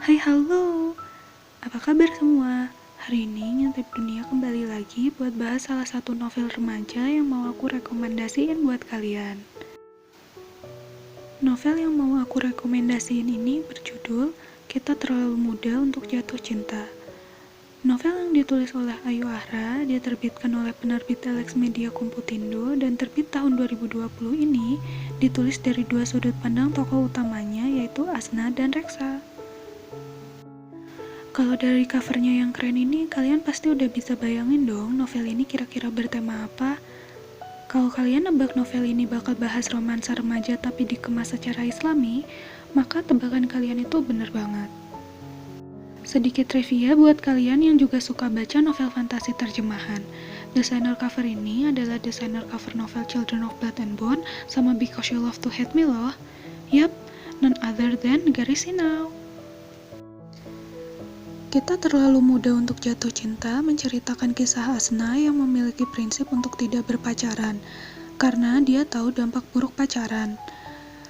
Hai halo, apa kabar semua? Hari ini Nyantip Dunia kembali lagi buat bahas salah satu novel remaja yang mau aku rekomendasiin buat kalian. Novel yang mau aku rekomendasiin ini berjudul Kita Terlalu Muda Untuk Jatuh Cinta. Novel yang ditulis oleh Ayu Ahra, diterbitkan oleh penerbit Alex Media Komputindo dan terbit tahun 2020 ini ditulis dari dua sudut pandang tokoh utamanya yaitu Asna dan Reksa. Kalau dari covernya yang keren ini, kalian pasti udah bisa bayangin dong novel ini kira-kira bertema apa. Kalau kalian nebak novel ini bakal bahas romansa remaja tapi dikemas secara islami, maka tebakan kalian itu bener banget. Sedikit trivia buat kalian yang juga suka baca novel fantasi terjemahan. Desainer cover ini adalah desainer cover novel Children of Blood and Bone sama Because You Love to Hate Me loh. Yap, none other than Gary Sinau. Kita Terlalu Muda Untuk Jatuh Cinta menceritakan kisah Asna yang memiliki prinsip untuk tidak berpacaran, karena dia tahu dampak buruk pacaran.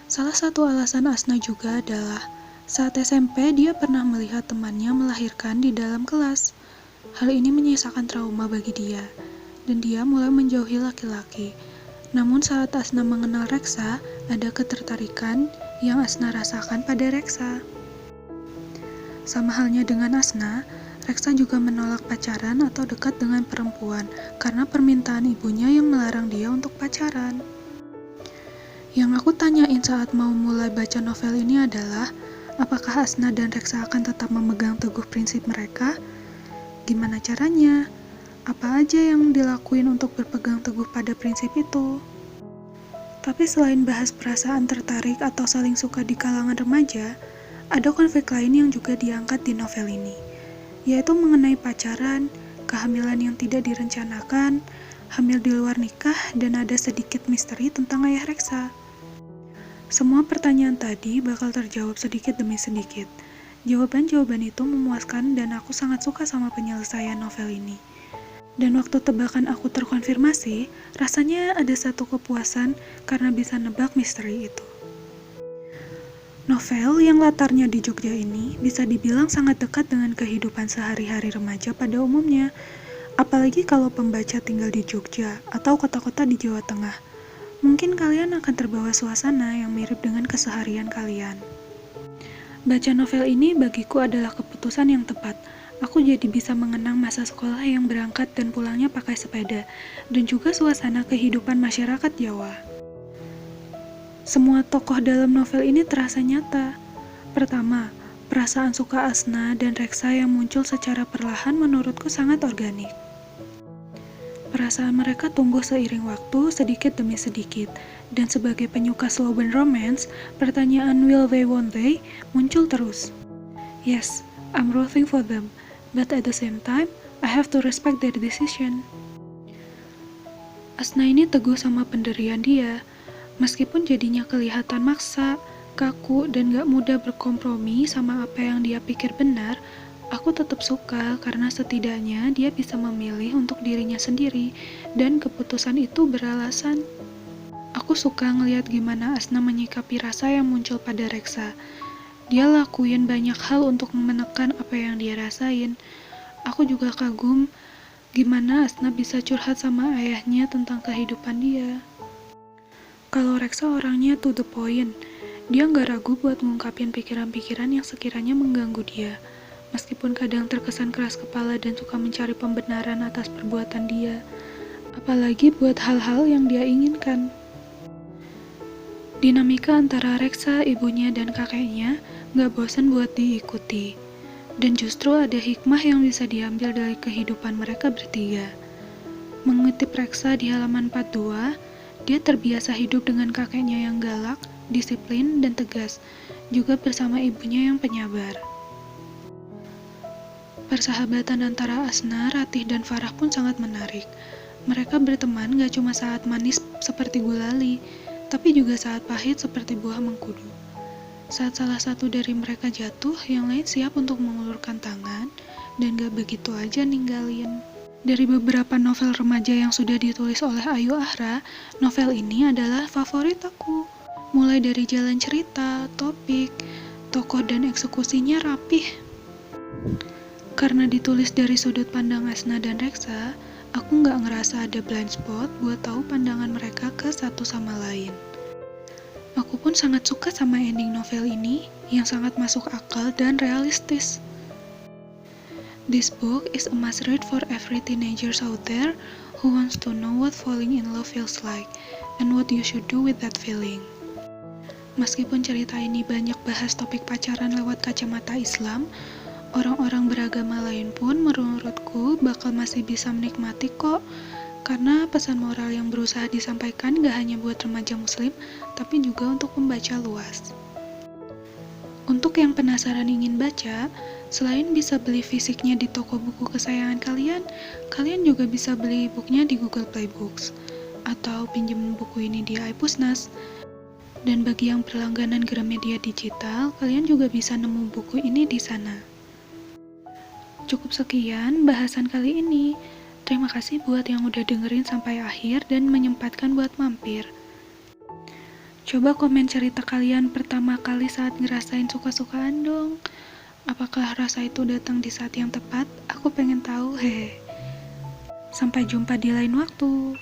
Salah satu alasan Asna juga adalah, saat SMP dia pernah melihat temannya melahirkan di dalam kelas. Hal ini menyisakan trauma bagi dia, dan dia mulai menjauhi laki-laki. Namun saat Asna mengenal Reksa, ada ketertarikan yang Asna rasakan pada Reksa. Sama halnya dengan Asna, Reksa juga menolak pacaran atau dekat dengan perempuan karena permintaan ibunya yang melarang dia untuk pacaran. Yang aku tanyain saat mau mulai baca novel ini adalah, apakah Asna dan Reksa akan tetap memegang teguh prinsip mereka? Gimana caranya? Apa aja yang dilakuin untuk berpegang teguh pada prinsip itu? Tapi selain bahas perasaan tertarik atau saling suka di kalangan remaja, ada konflik lain yang juga diangkat di novel ini, yaitu mengenai pacaran, kehamilan yang tidak direncanakan, hamil di luar nikah, dan ada sedikit misteri tentang ayah Reksa. Semua pertanyaan tadi bakal terjawab sedikit demi sedikit. Jawaban-jawaban itu memuaskan dan aku sangat suka sama penyelesaian novel ini. Dan waktu tebakan aku terkonfirmasi, rasanya ada satu kepuasan karena bisa nebak misteri itu. Novel yang latarnya di Jogja ini bisa dibilang sangat dekat dengan kehidupan sehari-hari remaja pada umumnya, apalagi kalau pembaca tinggal di Jogja atau kota-kota di Jawa Tengah. Mungkin kalian akan terbawa suasana yang mirip dengan keseharian kalian. Baca novel ini bagiku adalah keputusan yang tepat. Aku jadi bisa mengenang masa sekolah yang berangkat dan pulangnya pakai sepeda, dan juga suasana kehidupan masyarakat Jawa. Semua tokoh dalam novel ini terasa nyata. Pertama, perasaan suka Asna dan Reksa yang muncul secara perlahan menurutku sangat organik. Perasaan mereka tumbuh seiring waktu, sedikit demi sedikit, dan sebagai penyuka slow burn romance, pertanyaan will they won't they muncul terus. Yes, I'm rooting for them, but at the same time, I have to respect their decision. Asna ini teguh sama pendirian dia, meskipun jadinya kelihatan maksa, kaku, dan gak mudah berkompromi sama apa yang dia pikir benar, aku tetap suka karena setidaknya dia bisa memilih untuk dirinya sendiri, dan keputusan itu beralasan. Aku suka ngelihat gimana Asna menyikapi rasa yang muncul pada Reksa. Dia lakuin banyak hal untuk menekan apa yang dia rasain. Aku juga kagum gimana Asna bisa curhat sama ayahnya tentang kehidupan dia. Kalau Reksa orangnya to the point, dia nggak ragu buat ngungkapin pikiran-pikiran yang sekiranya mengganggu dia, meskipun kadang terkesan keras kepala dan suka mencari pembenaran atas perbuatan dia, apalagi buat hal-hal yang dia inginkan. Dinamika antara Reksa, ibunya, dan kakeknya nggak bosan buat diikuti, dan justru ada hikmah yang bisa diambil dari kehidupan mereka bertiga. Mengutip Reksa di halaman 42, dia terbiasa hidup dengan kakeknya yang galak, disiplin, dan tegas, juga bersama ibunya yang penyabar. Persahabatan antara Asna, Ratih, dan Farah pun sangat menarik. Mereka berteman gak cuma saat manis seperti gulali, tapi juga saat pahit seperti buah mengkudu. Saat salah satu dari mereka jatuh, yang lain siap untuk mengulurkan tangan, dan gak begitu aja ninggalin. Dari beberapa novel remaja yang sudah ditulis oleh Ayu Ahra, novel ini adalah favorit aku. Mulai dari jalan cerita, topik, Tokoh dan eksekusinya rapih. Karena ditulis dari sudut pandang Asna dan Reksa, aku nggak ngerasa ada blind spot buat tahu pandangan mereka ke satu sama lain. Aku pun sangat suka sama ending novel ini, yang sangat masuk akal dan realistis. This book is a must read for every teenagers out there who wants to know what falling in love feels like, and what you should do with that feeling. Meskipun cerita ini banyak bahas topik pacaran lewat kacamata Islam, orang-orang beragama lain pun menurutku bakal masih bisa menikmati kok, karena pesan moral yang berusaha disampaikan gak hanya buat remaja muslim, tapi juga untuk pembaca luas. Untuk yang penasaran ingin baca, selain bisa beli fisiknya di toko buku kesayangan kalian, kalian juga bisa beli e-booknya di Google Play Books, atau pinjam buku ini di iPusnas. Dan bagi yang berlangganan Gramedia Digital, kalian juga bisa nemu buku ini di sana. Cukup sekian bahasan kali ini. Terima kasih buat yang udah dengerin sampai akhir dan menyempatkan buat mampir. Coba komen cerita kalian pertama kali saat ngerasain suka-sukaan dong. Apakah rasa itu datang di saat yang tepat? Aku pengen tahu, hehe. Sampai jumpa di lain waktu.